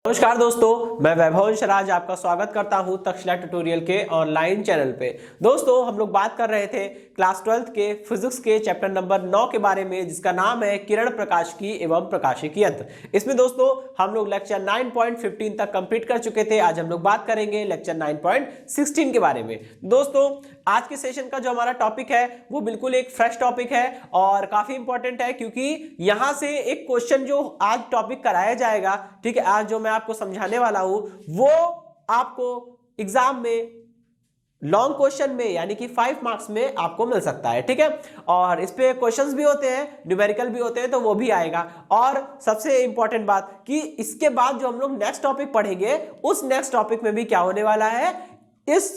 नमस्कार दोस्तों, मैं वैभव शराज आपका स्वागत करता हूं तक्षशिला ट्यूटोरियल के ऑनलाइन चैनल पे। दोस्तों, हम लोग बात कर रहे थे क्लास 12th के फिजिक्स के चैप्टर नंबर 9 के बारे में, जिसका नाम है किरण प्रकाशिकी एवं प्रकाशिकी यंत्र। इसमें दोस्तों हम लोग लेक्चर 9.15 तक कंप्लीट कर चुके थे। आज हम लोग बात करेंगे लेक्चर 9.16 के बारे में। दोस्तों, आज के सेशन का जो हमारा टॉपिक है वो बिल्कुल एक फ्रेश टॉपिक है और काफी इंपॉर्टेंट है, क्योंकि यहां से एक क्वेश्चन जो आज टॉपिक कराया जाएगा, ठीक है, आज जो मैं आपको समझाने वाला हूं वो आपको एग्जाम में लॉन्ग क्वेश्चन में यानी कि 5 मार्क्स में आपको मिल सकता है। ठीक है, और इस पे क्वेश्चंस भी होते हैं, न्यूमेरिकल भी होते हैं, तो वो भी आएगा। और सबसे इंपॉर्टेंट बात कि इसके बाद जो हम लोग नेक्स्ट टॉपिक पढ़ेंगे, उस नेक्स्ट टॉपिक में भी क्या होने वाला है, इस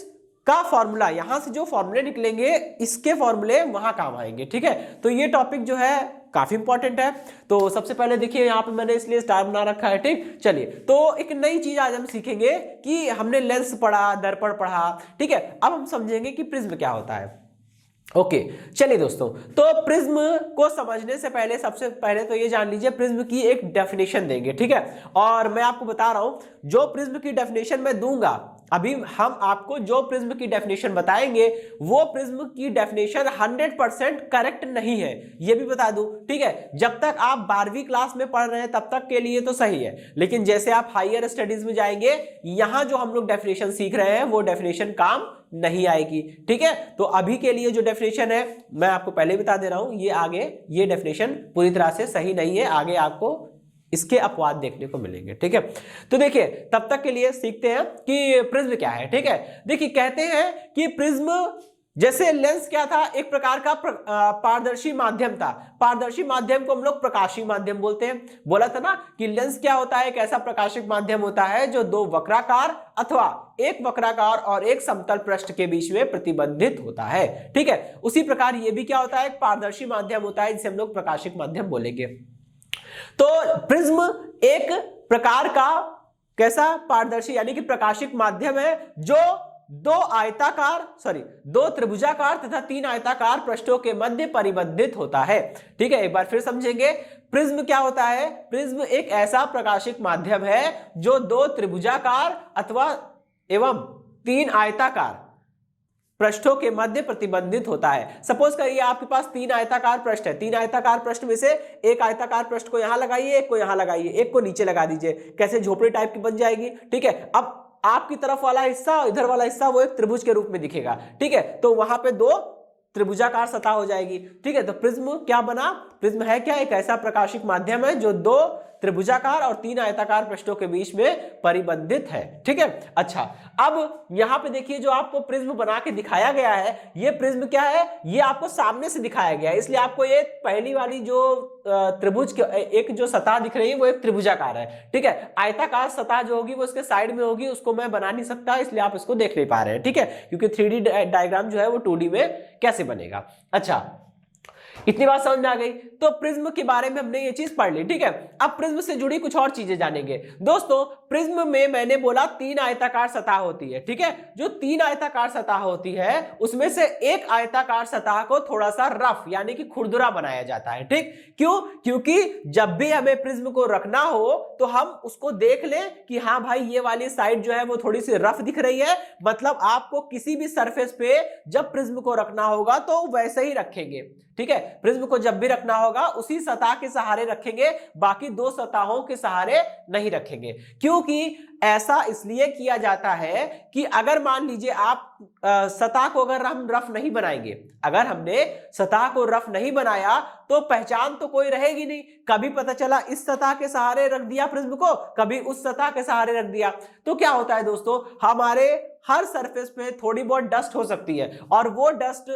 का फॉर्मूला, यहां से जो फॉर्मूले निकलेंगे इसके फॉर्मूले वहां काम आएंगे। ठीक है, तो ये टॉपिक जो है काफी इंपॉर्टेंट है। तो सबसे पहले देखिए, यहां पे मैंने इसलिए स्टार बना रखा है। ठीक, चलिए, तो एक नई चीज आज हम सीखेंगे कि हमने लेंस पढ़ा, दर्पण पढ़ा, ठीक है, अब हम समझेंगे कि प्रिज्म क्या होता है। ओके, चलिए दोस्तों, तो प्रिज्म को समझने से पहले सबसे पहले तो ये जान लीजिए, प्रिज्म की एक डेफिनेशन देंगे। ठीक है, और मैं आपको बता रहा हूं, जो प्रिज्म की डेफिनेशन मैं दूंगा, अभी हम आपको जो प्रिज्म की डेफिनेशन बताएंगे वो प्रिज्म की डेफिनेशन 100% करेक्ट नहीं है, ये भी बता दूं। ठीक है, जब तक आप 12वीं क्लास में पढ़ रहे हैं तब तक के लिए तो सही है, लेकिन जैसे आप हायर स्टडीज में जाएंगे, यहां जो हम लोग डेफिनेशन सीख रहे हैं वो डेफिनेशन काम नहीं आएगी। ठीक है, तो अभी के लिए जो डेफिनेशन है मैं आपको पहले बता दे रहा हूं, ये आगे ये डेफिनेशन पूरी तरह से सही नहीं है, आगे आपको इसके अपवाद देखने को मिलेंगे। ठीक है, तो देखिए, तब तक के लिए सीखते हैं कि प्रिज्म क्या है। ठीक है, देखिए, कहते हैं कि प्रिज्म जैसे लेंस क्या था, एक प्रकार का पारदर्शी माध्यम था। पारदर्शी माध्यम को हम लोग प्रकाशीय माध्यम बोलते हैं। बोला था ना कि लेंस क्या होता है, एक ऐसा प्रकाशिक माध्यम होता है जो दो वक्राकार अथवा एक वक्राकार और एक समतल पृष्ठ के बीच में प्रतिबंधित होता है। ठीक है, उसी प्रकार ये भी क्या होता है, एक पारदर्शी माध्यम होता है, जिसे हम लोग प्रकाशिक माध्यम बोलेंगे। तो प्रिज्म एक प्रकार का कैसा पारदर्शी यानी कि प्रकाशिक माध्यम है, जो दो त्रिभुजाकार तथा 3 आयताकार पृष्ठों के मध्य परिबंधित होता है। ठीक है, एक बार फिर समझेंगे, प्रिज्म क्या होता है। प्रिज्म एक ऐसा प्रकाशिक माध्यम है जो 2 त्रिभुजाकार अथवा एवं 3 आयताकार पृष्ठों के मध्य प्रतिबंधित होता है। सपोज करिए आपके पास 3 आयताकार पृष्ठ है, 3 आयताकार पृष्ठ में से एक आयताकार पृष्ठ को यहां लगाइए, एक को यहां लगाइए, एक को नीचे लगा दीजिए, कैसे झोपड़ी टाइप की बन जाएगी। ठीक है, अब आपकी तरफ वाला हिस्सा, इधर वाला हिस्सा वो एक त्रिभुज के रूप में दिखेगा। ठीक है, तो वहां पे 2 त्रिभुजाकार सतह हो जाएगी। ठीक है, तो प्रिज्म क्या बना, प्रिज्म है क्या, एक ऐसा प्रकाशिक माध्यम है जो 2 त्रिभुजाकार और 3 आयताकार पृष्ठों के बीच में परिबंधित है। ठीक है, अच्छा, अब यहां पे देखिए, जो आपको प्रिज्म बना के दिखाया गया है, ये प्रिज्म क्या है, ये आपको सामने से दिखाया गया है, इसलिए आपको ये पहली वाली जो त्रिभुज एक जो सतह दिख रही है वो एक त्रिभुजाकार है। ठीक है, आयताकार सतह जो होगी वो उसके साइड में होगी, उसको मैं बना नहीं सकता, इसलिए आप इसको देख नहीं पा रहे हैं। ठीक है, क्योंकि 3D डायग्राम जो है वो 2D में कैसे बनेगा। अच्छा, इतनी बात समझ में आ गई। तो प्रिज्म के बारे में हमने ये चीज पढ़ ली। ठीक है, अब प्रिज्म से जुड़ी कुछ और चीजें जानेंगे। दोस्तों, प्रिज्म में मैंने बोला 3 आयताकार सतह होती है। ठीक है, जो 3 आयताकार सतह होती है उसमें से एक आयताकार सतह को थोड़ा सा रफ यानी कि खुरदुरा बनाया जाता है। ठीक, क्यों, क्योंकि जब भी हमें प्रिज्म को रखना हो तो हम उसको देख लें कि हाँ भाई, ये वाली साइड जो है वो थोड़ी सी रफ दिख रही है, मतलब आपको किसी भी सरफेस पे जब प्रिज्म को रखना होगा तो वैसे ही रखेंगे। ठीक है, प्रिज्म को जब भी रखना होगा उसी सतह के सहारे रखेंगे, बाकी 2 सतहों के सहारे नहीं रखेंगे। क्योंकि ऐसा इसलिए किया जाता है कि अगर मान लीजिए आप सतह को अगर हम रफ नहीं बनाएंगे, अगर हमने सतह को रफ नहीं बनाया तो पहचान तो कोई रहेगी नहीं। कभी पता चला इस सतह के सहारे रख दिया प्रिज्म को, कभी उस सतह के सहारे रख दिया, तो क्या होता है दोस्तों, हमारे हर सरफेस पे थोड़ी बहुत डस्ट हो सकती है, और वो डस्ट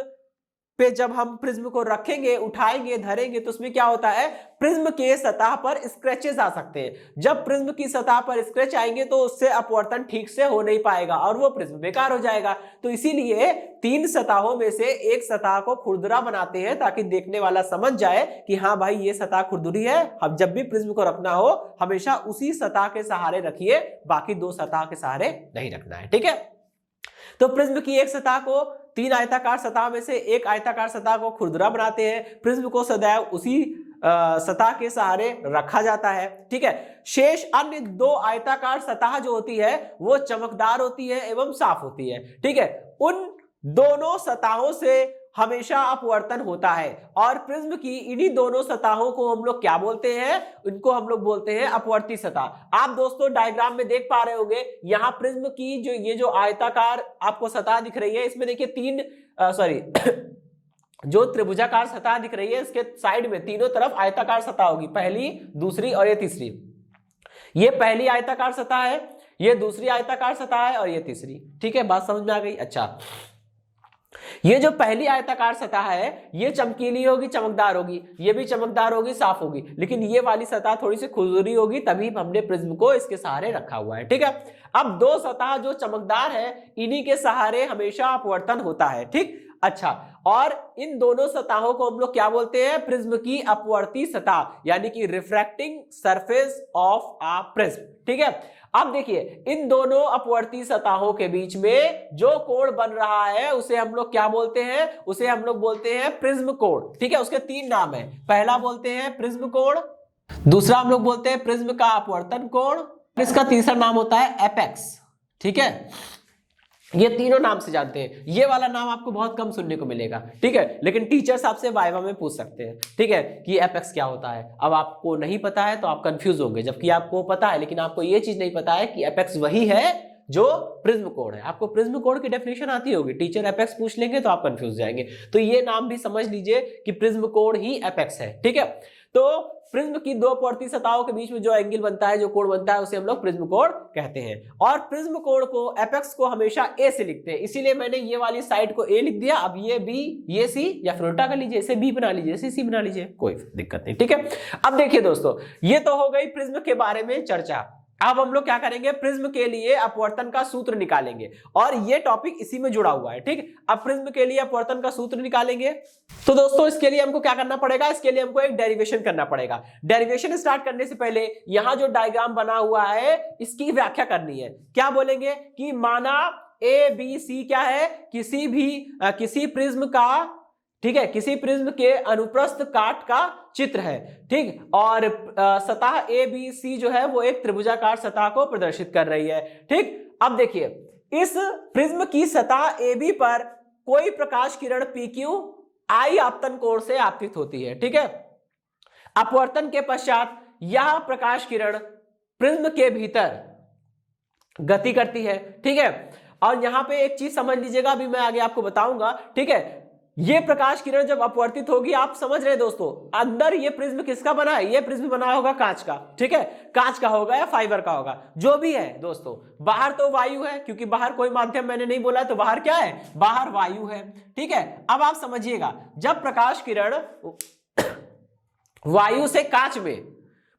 पे जब हम प्रिज्म को रखेंगे, उठाएंगे, धरेंगे, तो उसमें क्या होता है, प्रिज्म के सतह पर स्क्रैचेस आ सकते हैं। जब प्रिज्म की सतह पर स्क्रैच आएंगे तो उससे अपवर्तन ठीक से हो नहीं पाएगा और वो प्रिज्म बेकार हो जाएगा। तो इसीलिए 3 सतहों में से एक सतह को खुरदुरा बनाते हैं, ताकि देखने वाला समझ जाए कि हाँ भाई, ये सतह खुरदुरी है। अब जब भी प्रिज्म को रखना हो हमेशा उसी सतह के सहारे रखिए, बाकी 2 सतह के सहारे नहीं रखना है। ठीक है, तो प्रिज्म की एक सतह को 3 आयताकार सतह में से एक आयताकार सतह को खुरदुरा बनाते हैं। प्रिज्म को सदैव उसी सतह के सहारे रखा जाता है। ठीक है, शेष अन्य दो आयताकार सतह जो होती है वो चमकदार होती है एवं साफ होती है। ठीक है, उन दोनों सतहों से हमेशा अपवर्तन होता है और प्रिज्म की इन्हीं दोनों सतहों को हम लोग क्या बोलते हैं, इनको हम लोग बोलते हैं अपवर्ती सतह। आप दोस्तों डायग्राम में देख पा रहे होंगे, यहां प्रिज्म की जो ये जो आयताकार आपको सतह दिख रही है, इसमें देखिए तीन जो त्रिभुजाकार सतह दिख रही है, इसके साइड में तीनों तरफ आयताकार सतह होगी, पहली, दूसरी और ये तीसरी। ये पहली आयताकार सतह है, ये दूसरी आयताकार सतह है और ये तीसरी। ठीक है, बात समझ में आ गई। अच्छा, ये जो पहली आयताकार सतह है ये चमकीली होगी, चमकदार होगी, ये भी चमकदार होगी, साफ होगी, लेकिन ये वाली सतह थोड़ी सी खुरदुरी होगी, तभी हमने प्रिज्म को इसके सहारे रखा हुआ है। ठीक है, अब दो सतह जो चमकदार है इन्हीं के सहारे हमेशा अपवर्तन होता है। ठीक, अच्छा, और इन दोनों सतहों को हम लोग क्या बोलते हैं, प्रिज्म की अपवर्ती सतह, यानी कि refracting surface of a prism. ठीक है, अब देखिए इन दोनों अपवर्ती सतहों के बीच में जो कोण बन रहा है उसे हम लोग क्या बोलते हैं, उसे हम लोग बोलते हैं प्रिज्म कोण। ठीक है, उसके तीन नाम है, पहला बोलते हैं प्रिज्म कोण, दूसरा हम लोग बोलते हैं प्रिज्म का अपवर्तन कोण, इसका तीसरा नाम होता है एपेक्स। ठीक है, ये तीनों नाम से जानते हैं, ये वाला नाम आपको बहुत कम सुनने को मिलेगा। ठीक है, लेकिन टीचर्स आपसे वाइवा में पूछ सकते हैं। ठीक है, कि एपेक्स क्या होता है। अब आपको नहीं पता है तो आप कंफ्यूज होंगे, जबकि आपको पता है, लेकिन आपको ये चीज नहीं पता है कि एपेक्स वही है जो प्रिज्म कोण है। आपको प्रिज्म कोण की डेफिनेशन आती होगी, टीचर एपेक्स पूछ लेंगे तो आप कंफ्यूज जाएंगे। तो ये नाम भी समझ लीजिए कि प्रिज्म कोण ही एपेक्स है। ठीक है, तो प्रिज्म की दो अपवर्ती सतहों के बीच में जो एंगल बनता है, जो कोण बनता है, उसे हम लोग प्रिज्म कोण कहते हैं। और प्रिज्म कोण को, एपेक्स को हमेशा ए से लिखते हैं, इसीलिए मैंने ये वाली साइड को ए लिख दिया। अब ये बी, ये सी, या फिर उल्टा कर लीजिए, इसे बी बना लीजिए, इसे सी बना लीजिए, कोई दिक्कत नहीं। ठीक है, अब देखिए दोस्तों, ये तो हो गई प्रिज्म के बारे में चर्चा। अब हम लोग क्या करेंगे, प्रिज्म के लिए अपवर्तन का सूत्र निकालेंगे, और ये टॉपिक इसी में जुड़ा हुआ है। ठीक, अब प्रिज्म के लिए अपवर्तन का सूत्र निकालेंगे, तो दोस्तों इसके लिए हमको क्या करना पड़ेगा, इसके लिए हमको एक डेरिवेशन करना पड़ेगा। डेरिवेशन स्टार्ट करने से पहले यहां जो डायग्राम बना हुआ है इसकी व्याख्या करनी है। क्या बोलेंगे कि माना ए बी सी क्या है, किसी प्रिज्म का, ठीक है, किसी प्रिज्म के अनुप्रस्थ काट का चित्र है। ठीक, और सतह ए बी सी जो है वो एक त्रिभुजाकार सतह को प्रदर्शित कर रही है। ठीक, अब देखिए इस प्रिज्म की सतह ए बी पर कोई प्रकाश किरण पी क्यू आई आपतन कोण से आपतित होती है। ठीक है, अपवर्तन के पश्चात यह प्रकाश किरण प्रिज्म के भीतर गति करती है। ठीक है, और यहां पे एक चीज समझ लीजिएगा, अभी मैं आगे आपको बताऊंगा। ठीक है, ये प्रकाश किरण जब अपवर्तित होगी, आप समझ रहे दोस्तों, अंदर ये प्रिज्म किसका बना है, ये प्रिज्म बना होगा कांच का। ठीक है, कांच का होगा या फाइबर का होगा, जो भी है दोस्तों। बाहर तो वायु है, क्योंकि बाहर कोई माध्यम मैंने नहीं बोला, तो बाहर क्या है, बाहर वायु है। ठीक है, अब आप समझिएगा, जब प्रकाश किरण वायु से कांच में,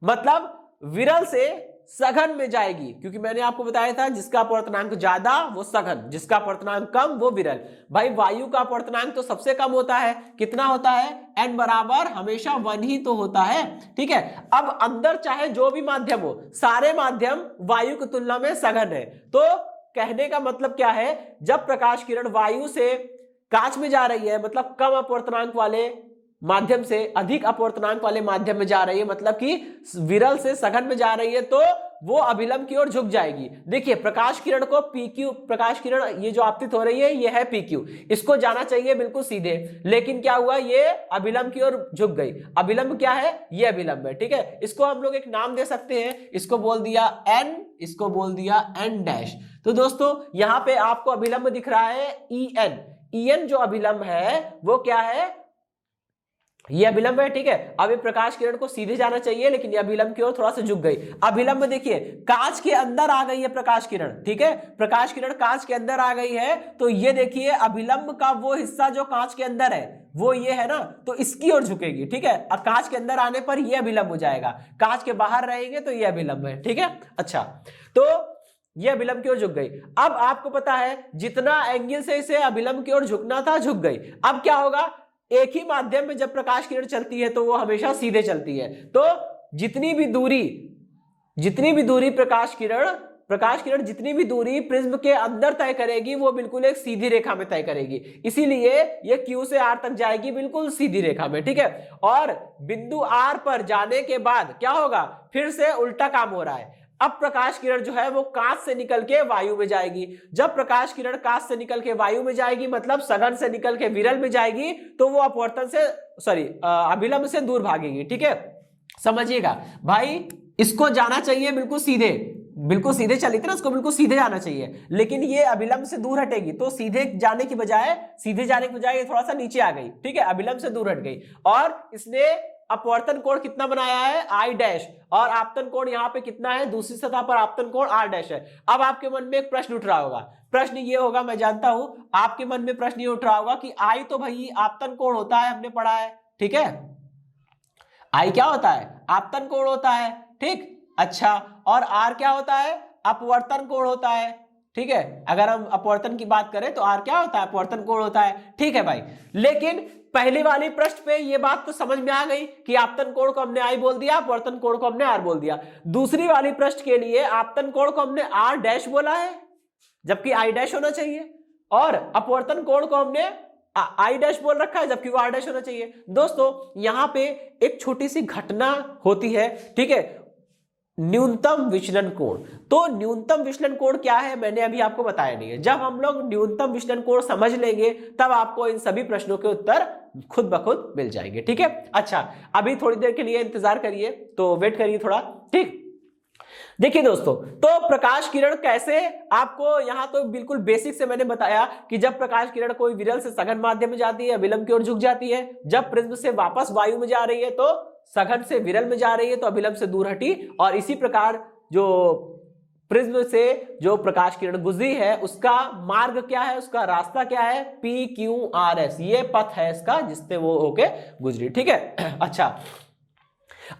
मतलब विरल से सघन में जाएगी, क्योंकि मैंने आपको बताया था जिसका अपवर्तनांक ज्यादा वो सघन, जिसका अपवर्तनांक कम वो विरल। भाई वायु का अपवर्तनांक तो सबसे कम होता है, कितना होता है, n बराबर हमेशा 1 ही तो होता है। ठीक है, अब अंदर चाहे जो भी माध्यम हो, सारे माध्यम वायु की तुलना में सघन है। तो कहने का मतलब क्या है, जब प्रकाश किरण वायु से कांच में जा रही है, मतलब कम अपवर्तनांक वाले माध्यम से अधिक अपवर्तनांक वाले माध्यम में जा रही है, मतलब कि विरल से सघन में जा रही है, तो वो अभिलंब की ओर झुक जाएगी। देखिए प्रकाश किरण को PQ, प्रकाश किरण ये जो आपतित हो रही है ये है PQ, इसको जाना चाहिए बिल्कुल सीधे, लेकिन क्या हुआ, ये अभिलंब की ओर झुक गई। अभिलंब क्या है, ये अभिलंब है। ठीक है, इसको हम लोग एक नाम दे सकते हैं, इसको बोल दिया N, इसको बोल दिया N डैश। तो दोस्तों यहाँ पे आपको अभिलंब दिख रहा है EN जो अभिलंब है वो क्या है, ये अभिलंब है। ठीक है, अब ये प्रकाश किरण को सीधे जाना चाहिए, लेकिन ये अभिलंब की ओर थोड़ा सा झुक गई। अभिलंब देखिए कांच के अंदर आ गई है प्रकाश किरण। ठीक है, प्रकाश किरण कांच के अंदर आ गई है, तो ये देखिए अभिलंब का वो हिस्सा जो कांच के अंदर है वो ये है ना, तो इसकी ओर झुकेगी। ठीक है, और कांच के अंदर आने पर ये अभिलंब हो जाएगा, कांच के बाहर रहेंगे तो ये अभिलंब है। ठीक है, अच्छा, तो ये अभिलंब की ओर झुक गई। अब आपको पता है जितना एंगल से इसे अभिलंब की ओर झुकना था झुक गई। अब क्या होगा, एक ही माध्यम में जब प्रकाश किरण चलती है तो वो हमेशा सीधे चलती है, तो जितनी भी दूरी प्रकाश किरण प्रकाश किरण जितनी भी दूरी प्रिज्म के अंदर तय करेगी वो बिल्कुल एक सीधी रेखा में तय करेगी, इसीलिए ये Q से R तक जाएगी बिल्कुल सीधी रेखा में, ठीक है। और बिंदु R पर जाने के बाद क्या होगा, फिर से उल्टा काम हो रहा है। अब प्रकाश किरण जो है वो कांच से निकल के वायु में जाएगी। जब प्रकाश किरण कांच से निकल के वायु में जाएगी मतलब सघन से निकल के विरल में जाएगी, तो वो अपवर्तन से अभिलंब से दूर भागेगी, ठीक है। समझिएगा भाई, इसको जाना चाहिए बिल्कुल सीधे, बिल्कुल सीधे चली थी ना, इसको बिल्कुल सीधे जाना चाहिए, लेकिन ये अभिलंब से दूर हटेगी, तो सीधे जाने की बजाय ये थोड़ा सा नीचे आ गई, ठीक है, अभिलंब से दूर हट गई। और इसने अपवर्तन कोण कितना बनाया है, I डैश, और आपतन कोण यहाँ पे कितना है, दूसरी सतह पर आपतन कोण R डैश है। अब आपके मन में एक प्रश्न उठ रहा होगा, प्रश्न ये होगा, मैं जानता हूं आपके मन में प्रश्न ये उठ रहा होगा कि I तो भाई आपतन कोण होता है, हमने पढ़ा है, ठीक है, I क्या होता है, आपतन कोण होता है, ठीक। अच्छा, और R क्या होता है, अपवर्तन कोण होता है, ठीक है। अगर हम अपवर्तन की बात करें तो R क्या होता है, अपवर्तन कोण होता है, ठीक है भाई। लेकिन पहली वाली पृष्ठ पे ये बात तो समझ में आ गई कि आपतन कोण को हमने I बोल दिया, अपवर्तन कोण को हमने R बोल दिया। दूसरी वाली पृष्ठ के लिए आपतन कोण को हमने R डैश बोला है, जबकि I डैश होना चाहिए, और अपवर्तन कोण को हमने I डैश बोल रखा है, जबकि वो R डैश होना चाहिए। दोस्तों यहां पे एक छोटी सी घटना होती है, ठीक है, न्यूनतम विचलन कोण। तो न्यूनतम विचलन कोण क्या है मैंने अभी आपको बताया नहीं है। जब हम लोग न्यूनतम विचलन कोण समझ लेंगे तब आपको इन सभी प्रश्नों के उत्तर खुद ब खुद मिल जाएंगे, ठीक है। अच्छा, अभी थोड़ी देर के लिए इंतजार करिए, तो वेट करिए थोड़ा, ठीक। देखिए दोस्तों, तो प्रकाश किरण कैसे, आपको यहां तो बिल्कुल बेसिक से मैंने बताया कि जब प्रकाश किरण कोई विरल से सघन माध्यम में जाती है अभिलंब की ओर झुक जाती है, जब प्रिज्म से वापस वायु में जा रही है तो सघन से विरल में जा रही है तो अभिलंब से दूर हटी, और इसी प्रकार जो प्रिज्म से जो प्रकाश किरण गुजरी है उसका मार्ग क्या है, उसका रास्ता क्या है, PQRS, ये पथ है इसका जिससे वो होके गुजरी, ठीक है। अच्छा,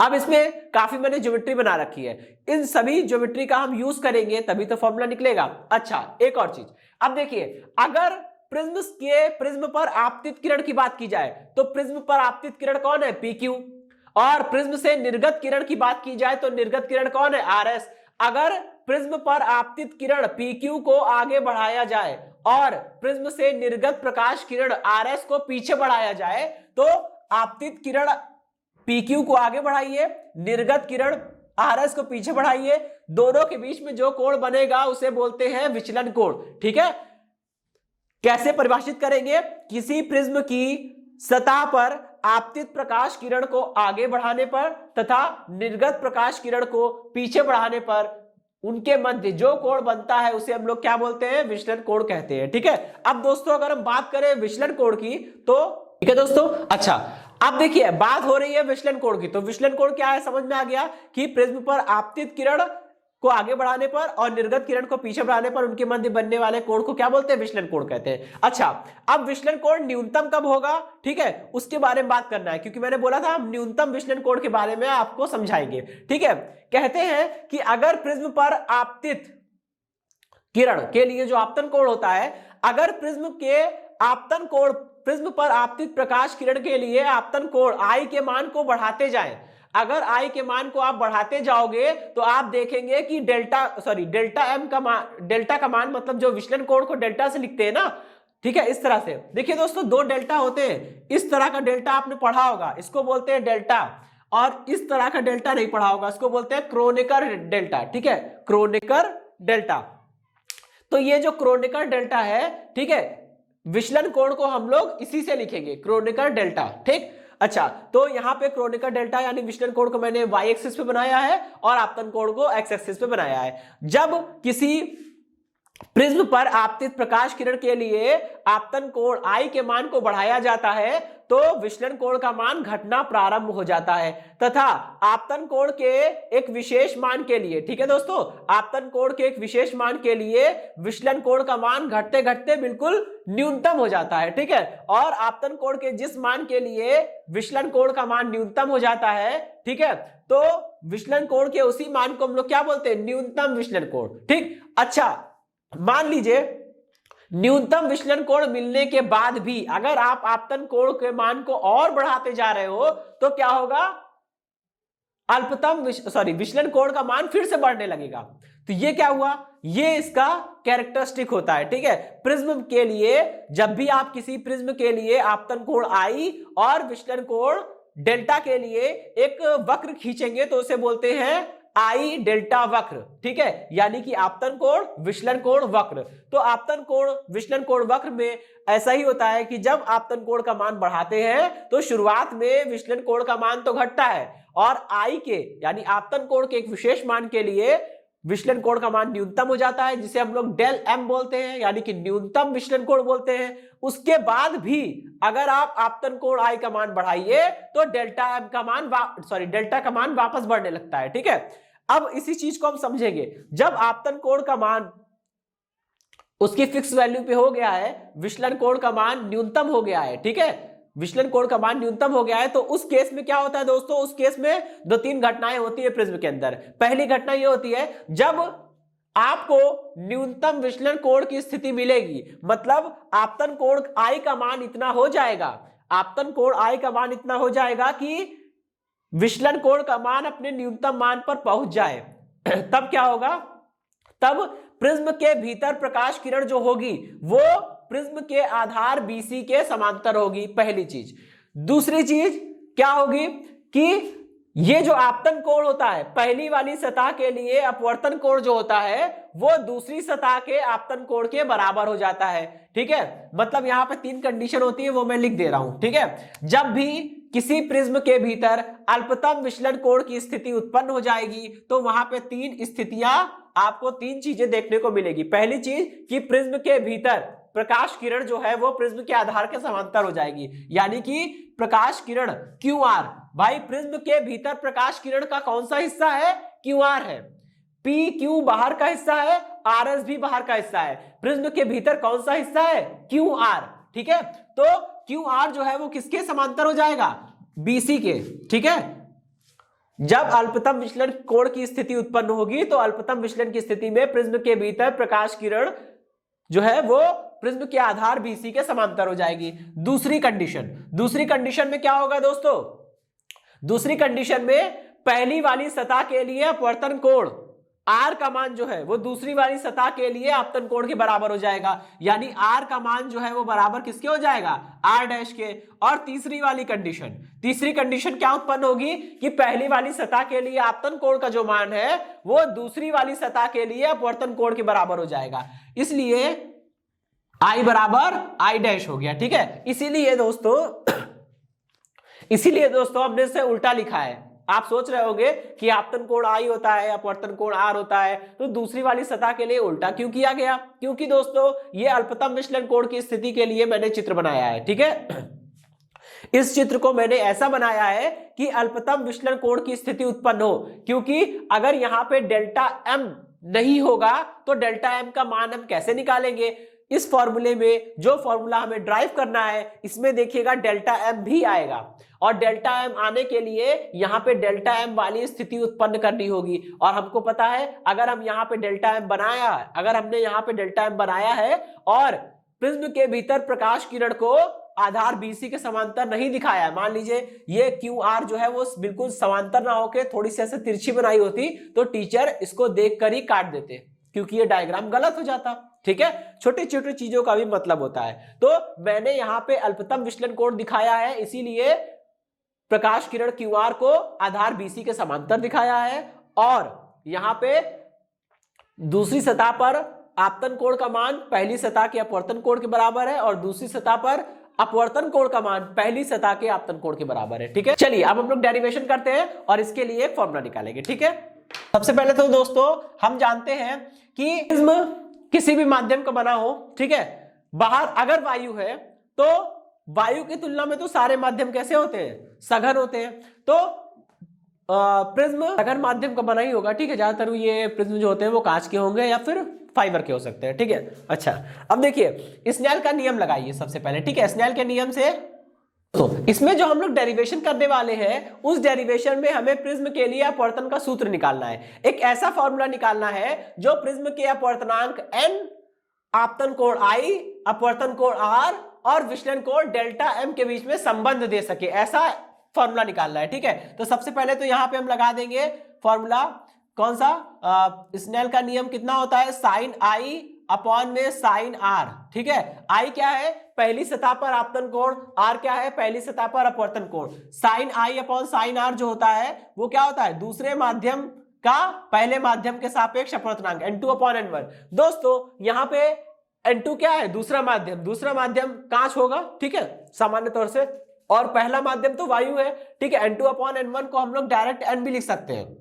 अब इसमें काफी मैंने ज्योमेट्री बना रखी है, इन सभी ज्योमेट्री का हम यूज करेंगे तभी तो फॉर्मूला निकलेगा। अच्छा, एक और चीज, अब देखिए, अगर प्रिज्म पर आपतित किरण की बात की जाए तो प्रिज्म पर आपतित किरण कौन है, PQ, और प्रिज्म से निर्गत किरण की बात की जाए तो निर्गत किरण कौन है, RS। अगर प्रिज्म पर आपतित किरण PQ को आगे बढ़ाया जाए और प्रिज्म से निर्गत प्रकाश किरण RS को पीछे बढ़ाया जाए, तो आपतित किरण PQ को आगे बढ़ाइए, निर्गत किरण RS को पीछे बढ़ाइए, दोनों के बीच में जो कोण बनेगा उसे बोलते हैं विचलन कोण, ठीक है। कैसे परिभाषित करेंगे, किसी प्रिज्म की सतह पर आपतित प्रकाश किरण को आगे बढ़ाने पर तथा निर्गत प्रकाश किरण को पीछे बढ़ाने पर उनके मध्य जो कोण बनता है उसे हम लोग क्या बोलते हैं, विचलन कोण कहते हैं, ठीक है। अब दोस्तों अगर हम बात करें विचलन कोण की तो, ठीक है दोस्तों। अच्छा, अब देखिए बात हो रही है विचलन कोण की, तो विचलन कोण क्या है समझ में आ गया कि प्रिज्म पर आपतित किरण को आगे बढ़ाने पर और निर्गत किरण को पीछे बढ़ाने पर उनके मध्य बनने वाले कोण को क्या बोलते हैं, विचलन कोण कहते हैं। अच्छा, अब विचलन कोण न्यूनतम कब होगा, ठीक है, उसके बारे में बात करना है, क्योंकि मैंने बोला था हम न्यूनतम विचलन कोण के बारे में आपको समझाएंगे, ठीक है। कहते हैं कि अगर प्रिज्म पर आपतित किरण के लिए जो आपतन कोण होता है, अगर प्रिज्म पर आपतित प्रकाश किरण के लिए आपतन कोण I के मान को बढ़ाते जाएं, अगर I के मान को आप बढ़ाते जाओगे तो आप देखेंगे कि डेल्टा का मान मतलब जो विचलन कोण को डेल्टा से लिखते हैं ना, ठीक है, इस तरह से। देखिए दोस्तों, दो डेल्टा होते हैं, इस तरह का डेल्टा आपने पढ़ा होगा, इसको बोलते हैं डेल्टा, और इस तरह का डेल्टा नहीं पढ़ा होगा, इसको बोलते हैं क्रोनेकर डेल्टा, ठीक है, क्रोनेकर डेल्टा। तो ये जो क्रोनेकर डेल्टा है, ठीक है, विचलन कोण को हम लोग इसी से लिखेंगे, क्रोनेकर डेल्टा, ठीक। अच्छा, तो यहां पे क्रोनेकर डेल्टा यानी विचलन कोण को मैंने y एक्सिस पे बनाया है और आपतन कोण को x एक्सिस पे बनाया है। जब किसी प्रिज्म पर आपतित प्रकाश किरण के लिए आपतन कोण I के मान को बढ़ाया जाता है तो विचलन कोण का मान घटना प्रारंभ हो जाता है, तथा आपतन कोण के एक विशेष मान के लिए, ठीक है दोस्तों, आपतन कोण के एक विशेष मान के लिए विचलन कोण का मान घटते घटते बिल्कुल न्यूनतम हो जाता है, ठीक है। और आपतन कोण के जिस मान के लिए विचलन कोण का मान न्यूनतम हो जाता है, ठीक है, तो विचलन कोण के उसी मान को हम लोग क्या बोलते हैं, न्यूनतम विचलन कोण, ठीक। अच्छा, मान लीजिए न्यूनतम विचलन कोण मिलने के बाद भी अगर आप आपतन कोण के मान को और बढ़ाते जा रहे हो तो क्या होगा, विचलन कोण का मान फिर से बढ़ने लगेगा। तो ये क्या हुआ, ये इसका कैरेक्टरिस्टिक होता है। ठीक है, प्रिज्म के लिए जब भी आप किसी प्रिज्म के लिए आपतन कोण आई और विचलन कोण डेल्टा के लिए एक वक्र खींचेंगे तो उसे बोलते हैं आई डेल्टा वक्र। ठीक है, यानी कि आपतन कोण विचलन कोण वक्र। तो आपतन कोण विचलन कोण वक्र में ऐसा ही होता है कि जब आपतन कोण का मान बढ़ाते हैं तो शुरुआत में विचलन कोण का मान तो घटता है और आई के यानी आपतन कोण के एक विशेष मान के लिए विचलन कोण का मान न्यूनतम हो जाता है, जिसे हम लोग डेल एम बोलते हैं, यानी कि न्यूनतम विचलन कोण बोलते हैं। उसके बाद भी अगर आप आपतन कोण आई का मान बढ़ाइए तो डेल्टा का मान वापस बढ़ने लगता है। ठीक है, अब इसी चीज को हम समझेंगे। जब आपतन कोण का मान उसकी फिक्स वैल्यू पे हो गया है, विचलन कोण का मान न्यूनतम हो गया है, ठीक है, विचलन कोण का मान न्यूनतम हो गया है, तो उस केस में क्या होता है दोस्तों, उस केस में दो तीन घटनाएं होती है प्रिज्म के अंदर। पहली घटना ये होती है जब आपको न्यूनतम विचलन कोण की स्थिति मिलेगी, मतलब आपतन कोण आई का मान इतना हो जाएगा, आपतन कोण आई का मान इतना हो जाएगा कि विचलन कोण का मान अपने न्यूनतम मान पर पहुंच जाए। तब क्या होगा, तब प्रिज्म के भीतर प्रकाश किरण जो होगी वो प्रिज्म के आधार बीसी के समांतर होगी, पहली चीज। दूसरी चीज क्या होगी कि ये जो आपतन कोण होता है पहली वाली सतह के लिए अपवर्तन कोण जो होता है वो दूसरी सतह के आपतन कोण के बराबर हो जाता है। ठीक है, मतलब यहां पे तीन कंडीशन होती है, वो मैं लिख दे रहा हूं। ठीक है, जब भी किसी प्रिज्म के भीतर अल्पतम विचलन कोण की स्थिति उत्पन्न हो जाएगी तो वहां पे तीन स्थितियां, आपको तीन चीजें देखने को मिलेगी। पहली चीज कि प्रिज्म के भीतर प्रकाश किरण जो है वो प्रिज्म के आधार के समांतर हो जाएगी, यानी कि प्रकाश किरण क्यू आर, भाई प्रिज्म के भीतर प्रकाश किरण का कौन सा हिस्सा है, क्यू आर है, पी क्यू बाहर का हिस्सा है, आर एस भी बाहर का हिस्सा है, प्रिज्म के भीतर कौन सा हिस्सा है, क्यू आर। ठीक है, तो क्यू आर जो है वो किसके समांतर हो जाएगा, बीसी के। ठीक है, जब अल्पतम विचलन कोण की स्थिति उत्पन्न होगी तो अल्पतम विचलन की स्थिति में प्रिज्म के भीतर प्रकाश किरण जो है वो प्रिज्म के आधार बीसी के समांतर हो जाएगी। दूसरी कंडीशन में क्या होगा दोस्तों, दूसरी कंडीशन में पहली वाली सतह के लिए अपवर्तन कोण आर का मान जो है वो दूसरी वाली सतह के लिए आपतन कोण के बराबर हो जाएगा, यानी आर का मान जो है वो बराबर किसके हो जाएगा, आर डैश के। और तीसरी कंडीशन क्या उत्पन्न होगी कि पहली वाली सतह के लिए आपतन कोण का जो मान है वो दूसरी वाली सतह के लिए अपवर्तन कोण के बराबर हो जाएगा, इसलिए आई बराबर आई डैश हो गया। ठीक है, इसीलिए दोस्तों हमने इसे उल्टा लिखा है। आप सोच रहे होंगे कि आपतन कोण आई होता है, अपवर्तन कोण आर होता है, तो दूसरी वाली सतह के लिए उल्टा क्यों किया गया, क्योंकि दोस्तों ये अल्पतम विचलन कोण की स्थिति के लिए मैंने चित्र बनाया है। ठीक है, इस चित्र को मैंने ऐसा बनाया है कि अल्पतम विचलन कोण की स्थिति उत्पन्न हो, क्योंकि अगर यहां पे डेल्टा एम नहीं होगा तो डेल्टा एम का मान हम कैसे निकालेंगे। इस फॉर्मूले में जो फॉर्मूला हमें ड्राइव करना है इसमें देखिएगा डेल्टा एम भी आएगा, और डेल्टा एम आने के लिए यहां पे डेल्टा एम वाली स्थिति उत्पन्न करनी होगी। और हमको पता है अगर हम यहां पे डेल्टा एम बनाया है और प्रिज्म के भीतर प्रकाश किरण को आधार बीसी के समांतर नहीं दिखाया है, मान लीजिए ये क्यू आर जो है वो बिल्कुल समांतर ना होके थोड़ी सी ऐसे तिरछी बनाई होती तो टीचर इसको देखकर ही काट देते, क्योंकि ये डायग्राम गलत हो जाता। ठीक है, छोटी छोटी चीजों का भी मतलब होता है। तो मैंने यहां पे अल्पतम विचलन कोण दिखाया है, इसीलिए प्रकाश किरण क्यू आर को आधार बीसी के समांतर दिखाया है, और यहां पे दूसरी सतह पर आपतन कोण का मान पहली सतह के अपवर्तन कोण के बराबर है और दूसरी सतह पर अपवर्तन कोण का मान पहली सतह के आपतन कोण के बराबर है। ठीक है, चलिए अब हम लोग डेरिवेशन करते हैं और इसके लिए एक फॉर्मूला निकालेंगे। ठीक है, सबसे पहले तो दोस्तों हम जानते हैं कि प्रिज्म किसी भी माध्यम का बना हो, ठीक है, बाहर अगर वायु है तो वायु की तुलना में तो सारे माध्यम कैसे होते हैं, सघन होते हैं। तो प्रिज्म सघन माध्यम का बना ही होगा। ठीक है, ज्यादातर ये प्रिज्म जो होते हैं वो कांच के होंगे या फिर फाइबर के हो सकते हैं। ठीक है, अच्छा अब देखिए स्नेल का नियम लगाइए सबसे पहले। ठीक है, स्नेल के नियम से तो इसमें जो हम लोग डेरिवेशन करने वाले हैं उस डेरिवेशन में हमें प्रिज्म के लिए अपवर्तन का सूत्र निकालना है। एक ऐसा फॉर्मूला निकालना है जो प्रिज्म के अपवर्तनांक n, आपतन कोण I, अपवर्तन कोण R और विचलन कोण डेल्टा m के बीच में संबंध दे सके, ऐसा फॉर्मूला निकालना है। ठीक है, तो सबसे पहले तो यहां पे हम लगा देंगे फॉर्मूला कौन सा स्नेल का नियम कितना होता है, साइन आई अपॉन में साइन आर। ठीक है, आई क्या है, पहली सतह पर आपतन कोण, आर क्या है, पहली सतह पर अपवर्तन कोण। Sine i upon sine r जो होता है वो क्या होता है, दूसरे माध्यम का पहले माध्यम के सापेक्ष अपवर्तनांक N2 अपॉन N1। दोस्तों यहाँ पे N2 क्या है, दूसरा माध्यम, दूसरा माध्यम कांच होगा, ठीक है, सामान्य तौर से, और पहला माध्यम तो वायु है। ठीक है, N2 अपॉन N1 को हम लोग डायरेक्ट N भी लिख सकते हैं,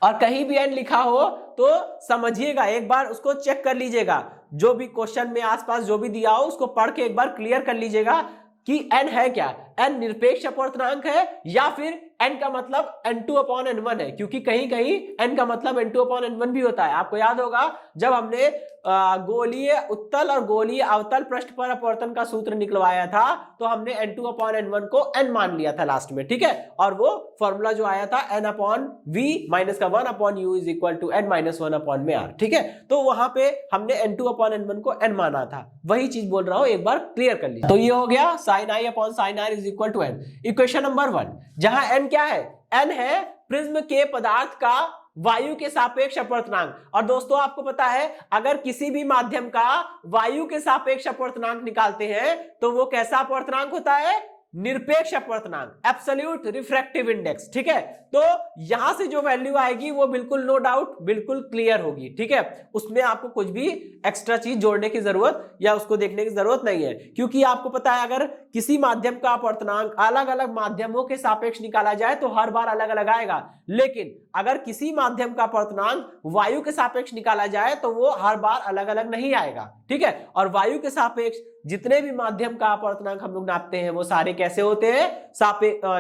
और कहीं भी N लिखा हो तो समझिएगा, एक बार उसको चेक कर लीजिएगा, जो भी क्वेश्चन में आसपास जो भी दिया हो उसको पढ़ के एक बार क्लियर कर लीजिएगा कि N है क्या, N निरपेक्ष अपवर्तनांक है या फिर N का मतलब N2 अपॉन N1 है, क्योंकि कहीं कहीं N का मतलब N2 अपॉन N1 भी होता है। आपको याद होगा जब हमने गोलीय उत्तल और गोलीय अवतल पृष्ठ पर अपवर्तन का सूत्र निकलवाया था तो हमने N2 अपॉन N1 को N मान लिया था लास्ट में, ठीक है, और वो फॉर्मूला जो आया था N अपॉन V माइनस का 1 upon U is equal to N minus 1 upon में R। ठीक है, तो वहां पे हमने N2 अपॉन N1 को N माना था, वही चीज बोल रहा हूं, एक बार क्लियर कर लीजिए। तो ये हो गया sine i upon sine r is equal to N। Equation number 1, जहां N क्या है, N है प्रिज्म के पदार्थ का वायु के सापेक्ष अपवर्तनांक। और दोस्तों आपको पता है अगर किसी भी माध्यम का वायु के सापेक्ष अपवर्तनांक निकालते हैं तो वो कैसा अपवर्तनांक होता है, निरपेक्ष अपवर्तनांक, एब्सोल्यूट रिफ्रैक्टिव इंडेक्स। ठीक है, तो यहां से जो वैल्यू आएगी वो बिल्कुल नो डाउट बिल्कुल क्लियर होगी। ठीक है, उसमें आपको कुछ भी एक्स्ट्रा चीज जोड़ने की जरूरत या उसको देखने की जरूरत नहीं है, क्योंकि आपको पता है अगर किसी माध्यम का अपवर्तनांक अलग अलग माध्यमों के सापेक्ष निकाला जाए तो हर बार अलग अलग आएगा, लेकिन अगर किसी माध्यम का अपवर्तनांक वायु के सापेक्ष निकाला जाए तो वो हर बार अलग अलग नहीं आएगा। ठीक है, और वायु के सापेक्ष जितने भी माध्यम का अपवर्तनांक हम लोग नापते हैं वो सारे कैसे होते हैं,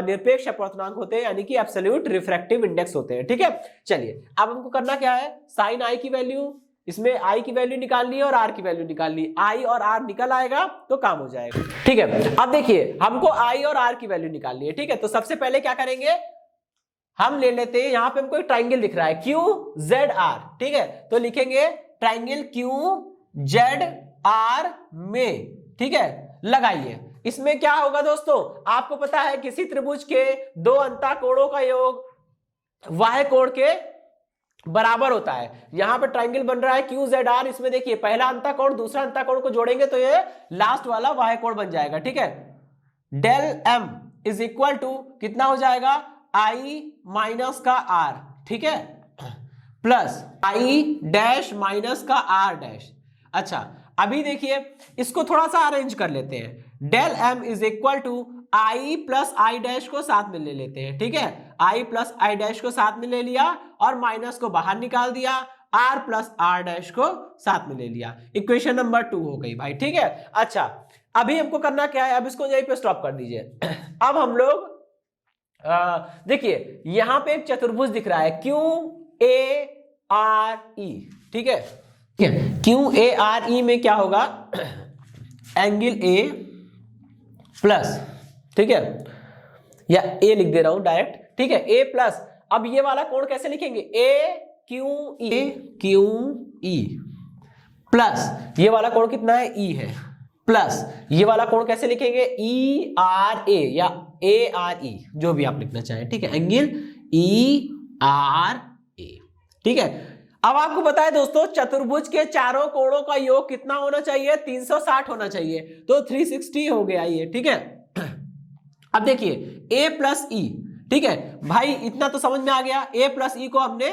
निरपेक्ष अपवर्तनांक होते हैं, यानी कि एब्सोल्यूट रिफ्रैक्टिव इंडेक्स होते हैं। ठीक है, चलिए अब हमको करना क्या है, साइन आई की वैल्यू, इसमें आई की वैल्यू निकालनी है और आर की वैल्यू निकालनी, आई और आर निकल आएगा तो काम हो जाएगा। ठीक है, अब देखिए हमको आई और आर की वैल्यू निकालनी है। ठीक है, तो सबसे पहले क्या करेंगे, हम ले लेते हैं, यहां पे हमको एक ट्राइंगल दिख रहा है क्यू जेड आर। ठीक है, तो लिखेंगे ट्राइंगल क्यू जेड आर में। ठीक है, लगाइए, इसमें क्या होगा दोस्तों, आपको पता है किसी त्रिभुज के दो अंतःकोणों का योग वाह्य कोण के बराबर होता है। यहां पे ट्राइंगल बन रहा है क्यू जेड आर, इसमें देखिए पहला अंतःकोण दूसरा अंतःकोण को जोड़ेंगे तो ये लास्ट वाला वाह्य कोण बन जाएगा। ठीक है, del m is equal to कितना हो जाएगा, आई माइनस का आर, ठीक है, प्लस आई डैश माइनस का आर डैश। अच्छा, अभी देखिए इसको थोड़ा सा अरेंज कर लेते हैं, del m is equal to i plus i dash को साथ में ले लेते हैं। ठीक है, आई प्लस आई डैश को साथ में ले लिया और माइनस को बाहर निकाल दिया, आर प्लस आर डैश को साथ में ले लिया, इक्वेशन नंबर 2 हो गई भाई। ठीक है, अच्छा अभी हमको करना क्या है, अब इसको यहीं पे स्टॉप कर दीजिए। अब हम लोग देखिए यहां पे एक चतुर्भुज दिख रहा है क्यू ए आर ई। ठीक है, क्यू ए आर ई में क्या होगा, एंगल ए प्लस, ठीक है, या ए लिख दे रहा हूं डायरेक्ट। ठीक है, ए प्लस, अब ये वाला कोण कैसे लिखेंगे, ए क्यू ई प्लस ये वाला कोण कितना है, ई है, प्लस ये वाला कोण कैसे लिखेंगे, ई आर ए या ए आर ई, जो भी आप लिखना चाहें। ठीक है, एंगल ई आर ए। ठीक है, अब आपको पता है दोस्तों चतुर्भुज के चारों कोणों का योग कितना होना चाहिए, 360 होना चाहिए, तो 360 हो गया ये। ठीक है, अब देखिए a प्लस ई। ठीक है भाई, इतना तो समझ में आ गया, a प्लस ई को हमने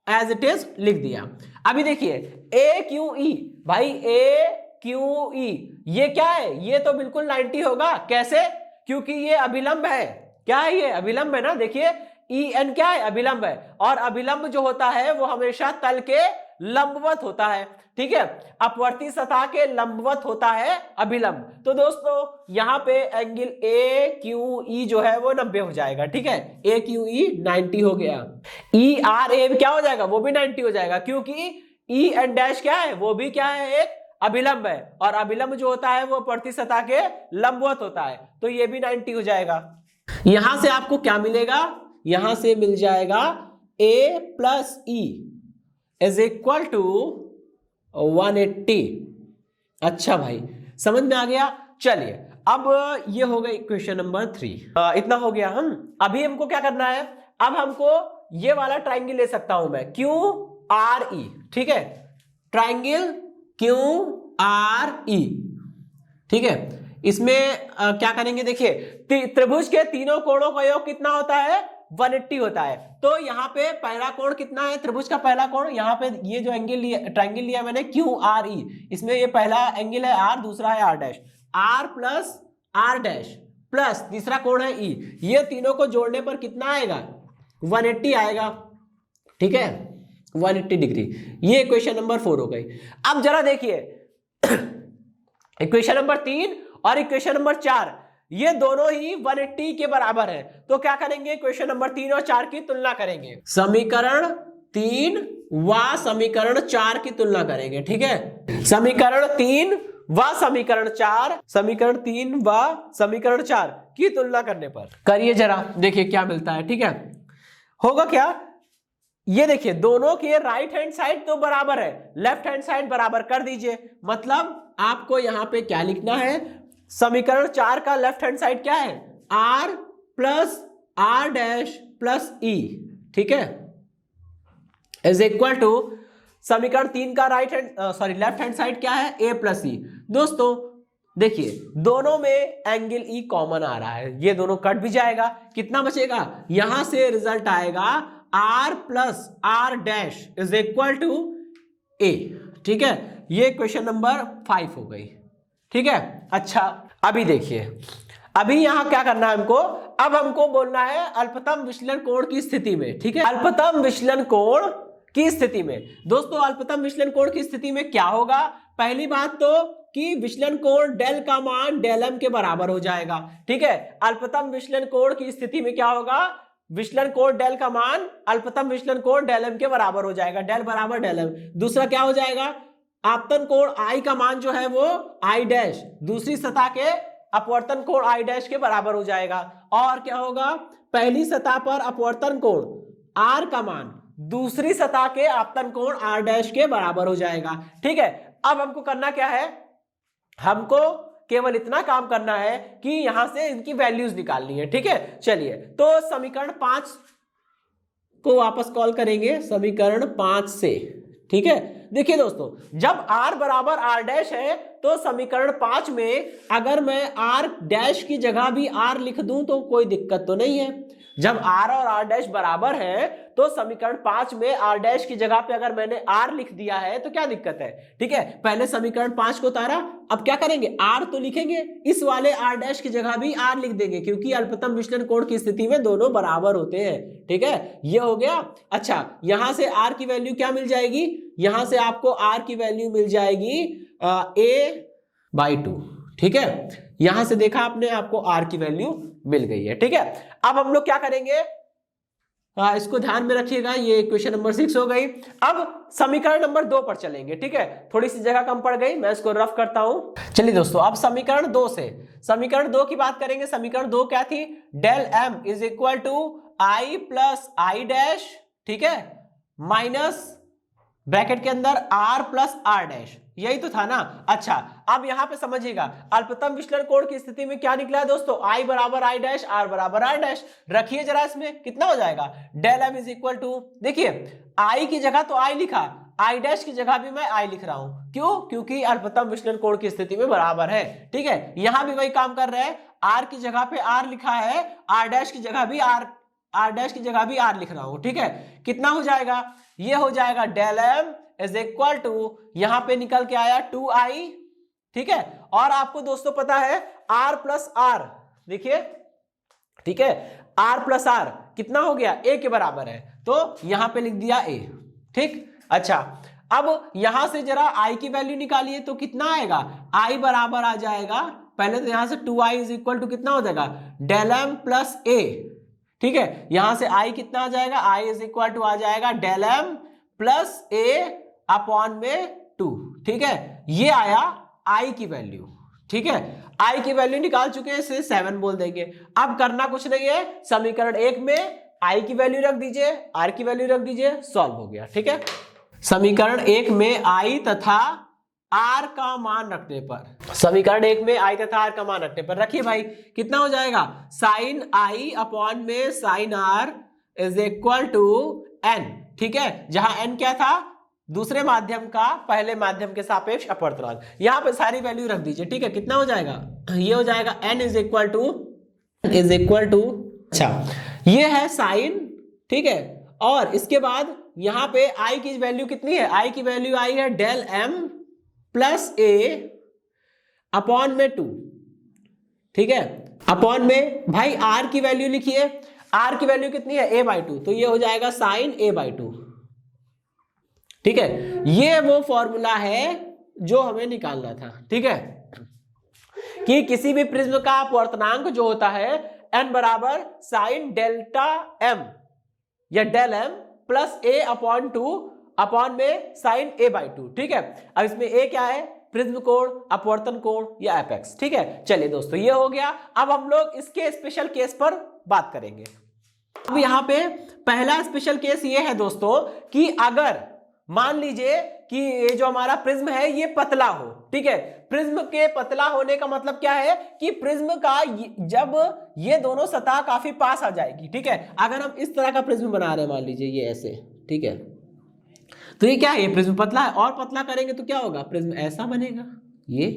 एज इट इज लिख दिया। अभी देखिए a क्यू ई, भाई a क्यू ई ये क्या है, ये तो बिल्कुल 90 होगा, कैसे, क्योंकि ये अभिलंब है। क्या है ये, अभिलंब है ना, देखिए ई एन क्या है, अभिलंब है, और अभिलंब जो होता है वो हमेशा तल के लंबवत होता है। ठीक है, अपवर्ती सतह के लंबवत होता है अभिलंब। तो दोस्तों यहां पे एंगल ए क्यू ई जो है वो 90 हो जाएगा। ठीक है, ए क्यू ई 90 हो गया, ई आर ए क्या हो जाएगा, वो भी 90 हो जाएगा, क्योंकि ई एन डैश क्या है, वो भी क्या है, एक अभिलंब है, और अभिलंब जो होता है वो अपवर्ती सतह के लंबवत होता है, तो ये भी 90 हो जाएगा। यहां से आपको क्या मिलेगा, यहां से मिल जाएगा a plus e is equal to 180। अच्छा भाई, समझ में आ गया। चलिए अब ये हो गई क्वेश्चन नंबर 3, इतना हो गया। हम अभी हमको क्या करना है, अब हमको ये वाला ट्राइंगल ले सकता हूं मैं, क्यू आर ई, ठीक है, ट्राइंगल क्यू आर ई, ठीक है। इसमें क्या करेंगे, देखिए त्रिभुज के तीनों कोणों का योग कितना होता है, 180 होता है। तो यहाँ पे पहला कोण कितना है, त्रिभुज का पहला कोण, यहाँ पे ये जो एंगल लिया, ट्राइंगल लिया मैंने क्यू आर ई, इसमें ये पहला एंगल है आर, दूसरा है r dash, r plus are dash plus तीसरा कोण है ई, ये तीनों को जोड़ने पर कितना आएगा, 180 आएगा, ठीक है, 180 डिग्री। ये इक्वेशन नंबर 4 हो गई। अब जरा देखिए इक्वेशन नंबर 3 और इक्वेशन नंबर 4, ये दोनों ही 180 के बराबर है। तो क्या करेंगे, इक्वेशन नंबर 3 और 4 की तुलना करेंगे, समीकरण 3 व समीकरण 4 की तुलना करेंगे, ठीक है। समीकरण 3 व समीकरण 4, समीकरण 3 व समीकरण 4 की तुलना करने पर करिए जरा, देखिए क्या मिलता है, ठीक है। होगा क्या, ये देखिए दोनों के राइट हैंड साइड तो बराबर है, लेफ्ट हैंड साइड बराबर कर दीजिए। मतलब आपको यहां पे क्या लिखना है, समीकरण 4 का लेफ्ट हैंड साइड क्या है, R plus are dash plus E, ठीक है, इज इक्वल टू समीकरण 3 का लेफ्ट हैंड साइड क्या है, ए प्लस ई। दोस्तों देखिए दोनों में एंगल ई कॉमन आ रहा है, ये दोनों कट भी जाएगा, कितना बचेगा, यहां से रिजल्ट आएगा R plus are dash is equal to A, ठीक है। ये क्वेश्चन नंबर 5 हो गई, ठीक है। अच्छा अभी देखिए, अभी यहां क्या करना है हमको, अब हमको बोलना है अल्पतम विचलन कोण की स्थिति में, ठीक है। अल्पतम विचलन कोण की स्थिति में दोस्तों, अल्पतम विचलन कोण की स्थिति में क्या होगा, पहली बात तो कि विचलन कोण डेल का मान डेल एम के बराबर हो जाएगा, ठीक है। अल्पतम विचलन कोण की स्थिति में क्या होगा, विचलन कोण डेल का मान अल्पतम विचलन कोण डेल एम के बराबर हो जाएगा, डेल बराबर डेल एम। दूसरा क्या हो जाएगा, आपतन कोण आई का मान जो है वो आई डैश दूसरी सतह के अपवर्तन कोण आई डैश के बराबर हो जाएगा। और क्या होगा, पहली सतह पर अपवर्तन कोण आर का मान दूसरी सतह के आपतन कोण आर डैश के बराबर हो जाएगा, ठीक है। अब हमको करना क्या है, हमको केवल इतना काम करना है कि यहां से इनकी वैल्यूज निकालनी है, ठीक है। चलिए तो समीकरण 5 को वापस कॉल करेंगे, समीकरण 5 से, ठीक है। देखिए दोस्तों, जब r बराबर r डैश है तो समीकरण 5 में अगर मैं r डैश की जगह भी r लिख दूं तो कोई दिक्कत तो नहीं है। जब r और r डैश बराबर है तो समीकरण 5 में r डैश की जगह पे अगर मैंने r लिख दिया है तो क्या दिक्कत है, ठीक है। पहले समीकरण 5 को उतारा, अब क्या करेंगे, r तो लिखेंगे, इस वाले r डैश की जगह भी r लिख देंगे क्योंकि अल्पतम विचलन कोण की स्थिति में दोनों बराबर होते हैं, ठीक है। ये हो गया। अच्छा यहां से r की वैल्यू क्या मिल जाएगी, यहां से आपको r की वैल्यू मिल जाएगी a/2, ठीक है। यहां से देखा आपने, आपको r की वैल्यू मिल गई है, ठीक है। अब हम लोग क्या करेंगे, इसको ध्यान में रखिएगा, ये क्वेश्चन नंबर 6 हो गई। अब समीकरण नंबर 2 पर चलेंगे, ठीक है। थोड़ी सी जगह कम पड़ गई, मैं इसको रफ करता हूं। चलिए दोस्तों, अब समीकरण 2 से समीकरण 2 की बात करेंगे। समीकरण 2 क्या थी, del m is equal to i plus i dash, ठीक है, माइनस ब्रैकेट के अंदर r प्लस आर डैश, यही तो था ना। अच्छा अब यहां पे समझिएगा, अल्पतम विचलन कोण की स्थिति में क्या निकला है दोस्तों, i बराबर i डैश, r बराबर r डैश। रखिए जरा, इसमें कितना हो जाएगा, del m is equal to, देखिए i की जगह तो i लिखा, i डैश की जगह भी मैं i लिख रहा हूं, क्यों, क्योंकि अल्पतम विचलन कोण की स्थिति में बराबर है, ठीक है। यहां भी वही काम कर रहे हैं, r की जगह पे r लिखा है, r डैश की जगह भी r डैश की जगह भी r लिख रहा हूं, ठीक है। कितना हो जाएगा, ये हो जाएगा del m is equal to, यहां पे निकल के आया 2i, ठीक है। और आपको दोस्तों पता है r प्लस आर, देखिए, ठीक है, r प्लस आर कितना हो गया, a के बराबर है, तो यहां पे लिख दिया a, ठीक। अच्छा अब यहां से जरा i की वैल्यू निकालिए तो कितना आएगा, i बराबर आ जाएगा, पहले तो यहां से 2i इज इक्वल टू कितना हो जाएगा, डेल m प्लस a, ठीक है। यहां से i कितना आ जाएगा, i इज इक्वल टू आ जाएगा del m plus a upon में 2, ठीक है। ये आया i की वैल्यू, ठीक है। i की वैल्यू निकाल चुके हैं, इसे 7 बोल देंगे। अब करना कुछ नहीं है, समीकरण 1 में i की वैल्यू रख दीजिए, r की वैल्यू रख दीजिए, सॉल्व हो गया, ठीक है। समीकरण 1 में i तथा r का मान रखने पर, समीकरण 1 में i तथा r का मान रखने पर रखिए भाई, कितना हो जाएगा, साइन i अपॉन में sine r is equal to n, ठीक है, जहां n क्या था, दूसरे माध्यम का पहले माध्यम के सापेक्ष अपवर्तनांक। यहां पे सारी वैल्यू रख दीजिए, ठीक है, कितना हो जाएगा, ये हो जाएगा n इज इक्वल टू, अच्छा ये है साइन, ठीक है, और इसके बाद यहां पे i की वैल्यू कितनी है, i की वैल्यू आई है del m plus a upon में 2, ठीक है, अपॉन में भाई r की वैल्यू लिखिए, r की वैल्यू कितनी है a/2, तो ये हो जाएगा साइन a/2, ठीक है, ये वो फॉर्मूला है जो हमें निकालना था, ठीक है, कि किसी भी प्रिज्म का अपवर्तनांक जो होता है n बराबर साइन डेल्टा m या del m plus a upon 2 upon में साइन a/2, ठीक है। अब इसमें a क्या है, प्रिज्म कोण, अपवर्तन कोण या एपेक्स, ठीक है। चलिए दोस्तों ये हो गया। अब हम लोग इसके स्पेशल केस पर बात करेंगे। अब यहां पे पहला स्पेशल केस ये है दोस्तों कि अगर मान लीजिए कि ये जो हमारा प्रिज्म है ये पतला हो, ठीक है, प्रिज्म के पतला होने का मतलब क्या है कि प्रिज्म का जब ये दोनों सतह काफी पास आ जाएगी, ठीक है, अगर हम इस तरह का प्रिज्म बना रहे हैं, मान लीजिए ये ऐसे, ठीक है, तो ये क्या है, ये प्रिज्म पतला है, और पतला करेंगे तो क्या होगा, प्रिज्म ऐसा बनेगा, ये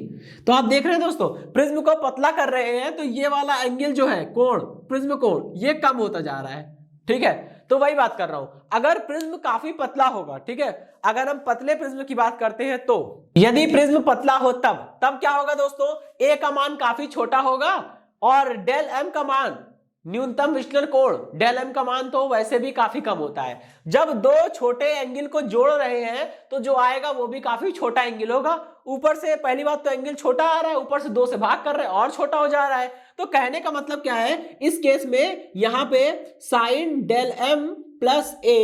तो आप देख रहे हैं दोस्तों, प्रिज्म को पतला कर रहे हैं तो ये वाला एंगल जो है कोण, प्रिज्म कोण, ये कम होता जा रहा है, ठीक है। तो वही बात कर रहा हूं, अगर प्रिज्म काफी पतला होगा, ठीक है, अगर हम पतले प्रिज्म की बात करते हैं तो यदि प्रिज्म पतला हो तब क्या होगा दोस्तों, a का मान काफी छोटा होगा और डेल m का मान, न्यूनतम विचलन कोण डेल m का मान तो वैसे भी काफी कम होता है। जब दो छोटे एंगल को जोड़ रहे हैं तो जो आएगा वो भी काफी छोटा एंगल होगा। ऊपर से पहली बात तो एंगल छोटा आ रहा है, ऊपर से 2 से भाग कर रहे हैं और छोटा हो जा रहा है। तो कहने का मतलब क्या है, इस केस में यहां पे sine del m plus a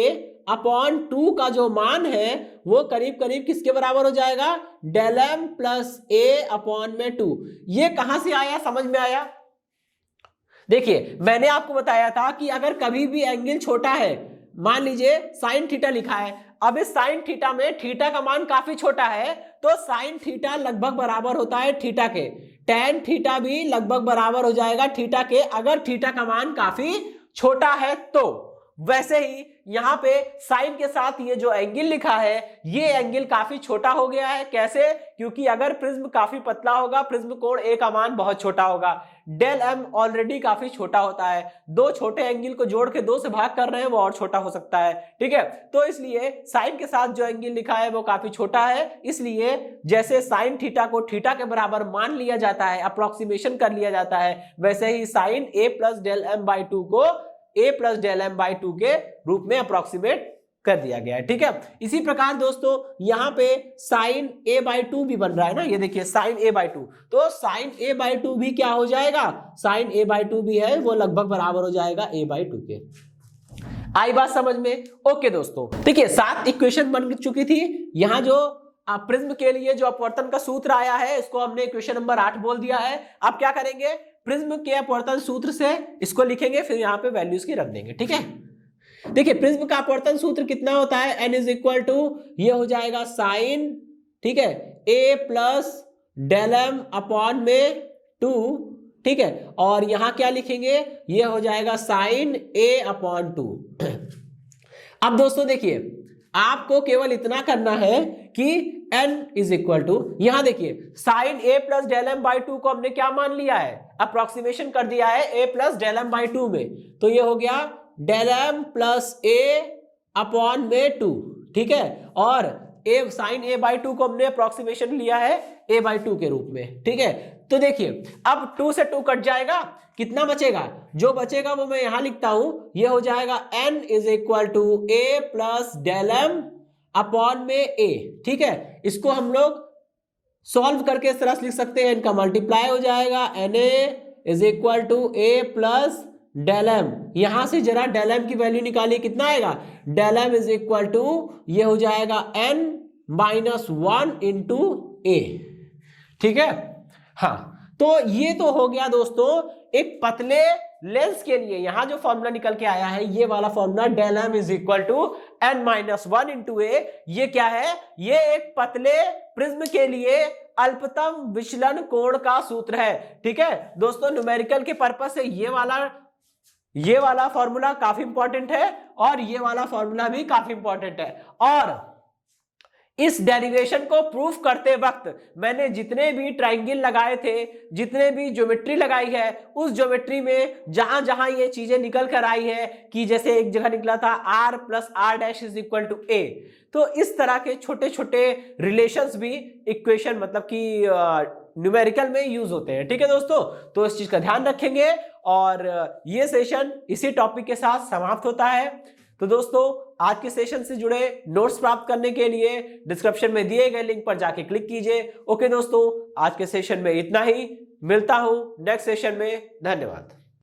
upon 2 का जो मान है वो करीब करीब किसके बराबर हो जाएगा, del m plus a upon में 2। ये कहां से आया, समझ में आया? देखिए मैंने आपको बताया था कि अगर कभी भी एंगल छोटा है, मान लीजिए साइन थीटा लिखा है, अब इस साइन थीटा में थीटा का मान काफी छोटा है तो साइन थीटा लगभग बराबर होता है थीटा के, टैन थीटा भी लगभग बराबर हो जाएगा थीटा के, अगर थीटा का मान काफी छोटा है तो। वैसे ही यहां पे साइन के साथ ये जो एंगल लिखा है ये एंगल काफी छोटा हो गया है। कैसे? क्योंकि अगर प्रिज्म काफी पतला होगा, प्रिज्म कोण a का मान बहुत छोटा होगा, डेल m ऑलरेडी काफी छोटा होता है, दो छोटे एंगल को जोड़ के 2 से भाग कर रहे हैं वो और छोटा हो सकता है, ठीक है। तो इसलिए साइन के साथ जो एंगल लिखा है वो काफी छोटा है, इसलिए जैसे साइन थीटा को थीटा के बराबर मान लिया जाता है, अप्रोक्सीमेशन कर लिया जाता है, वैसे ही sine a plus del m by 2 को a plus del m by 2 के रूप में अप्रोक्सीमेट कर दिया गया है, ठीक है। इसी प्रकार दोस्तों यहाँ पे साइन a बाई 2 भी बन रहा है ना, ये देखिए साइन a बाई 2, तो साइन a बाई 2 भी क्या हो जाएगा, साइन a बाई 2 भी है वो लगभग बराबर हो जाएगा a बाई 2 के। आई बात समझ में? ओके दोस्तों, देखिए 7 इक्वेशन बन चुकी थी। यहाँ जो प्रिज्म के लिए जो अपवर्तन का सूत्र आया है इसको हमने इक्वेशन नंबर 8 बोल दिया है। अब क्या करेंगे, प्रिज्म के अपवर्तन सूत्र से इसको लिखेंगे, फिर यहाँ पे वैल्यूज की रख देंगे, ठीक है। देखिए प्रिज्म का अपवर्तन सूत्र कितना होता है, n इज इक्वल टू, ये हो जाएगा साइन, ठीक है, a plus del m upon में 2, ठीक है, और यहां क्या लिखेंगे, ये हो जाएगा साइन a अपॉन 2। अब दोस्तों देखिए आपको केवल इतना करना है कि n इज इक्वल टू, यहां देखिए sine a plus del m by 2 को हमने क्या मान लिया है, अप्रोक्सीमेशन कर दिया है a plus del m by 2 में, तो ये हो गया del m plus a upon में 2, ठीक है, और a साइन a बाई 2 को हमने अप्रोक्सीमेशन लिया है a बाई 2 के रूप में, ठीक है। तो देखिए अब 2 से 2 कट जाएगा, कितना बचेगा, जो बचेगा वो मैं यहां लिखता हूं, ये हो जाएगा n is equal to a plus del m upon में a, ठीक है। इसको हम लोग सॉल्व करके इस तरह से लिख सकते हैं, इनका मल्टीप्लाई हो जाएगा, na is equal to a plus del m, यहां से जरा डेल m की वैल्यू निकालिए, कितना आएगा, del m is equal to, ये हो जाएगा n माइनस 1 इंटू a, ठीक है। हाँ तो ये तो हो गया दोस्तों एक पतले लेंस के लिए यहां जो फॉर्मूला निकल के आया है, ये वाला formula del m is equal to n minus 1 into a, ये क्या है, ये एक पतले प्रिज्म के लिए अल्पतम विचलन कोण का सूत्र है, ठीक है दोस्तों। न्यूमेरिकल के पर्पस से ये वाला ये वाला फॉर्मूला काफी इंपॉर्टेंट है और ये वाला फॉर्मूला भी काफी इंपॉर्टेंट है। और इस डेरिवेशन को प्रूफ करते वक्त मैंने जितने भी ट्राइंगल लगाए थे, जितने भी ज्योमेट्री लगाई है, उस ज्योमेट्री में जहां जहां ये चीजें निकल कर आई है कि जैसे एक जगह निकला था r plus are dash is equal to a, तो इस तरह के छोटे छोटे रिलेशंस भी इक्वेशन मतलब कि न्यूमेरिकल में यूज होते हैं। ठीक है दोस्तों, तो इस चीज का ध्यान रखेंगे। और ये सेशन इसी टॉपिक के साथ समाप्त होता है। तो दोस्तों, आज के सेशन से जुड़े नोट्स प्राप्त करने के लिए डिस्क्रिप्शन में दिए गए लिंक पर जाके क्लिक कीजिए। ओके दोस्तों, आज के सेशन में इतना ही, मिलता हूं नेक्स्ट सेशन में। धन्यवाद।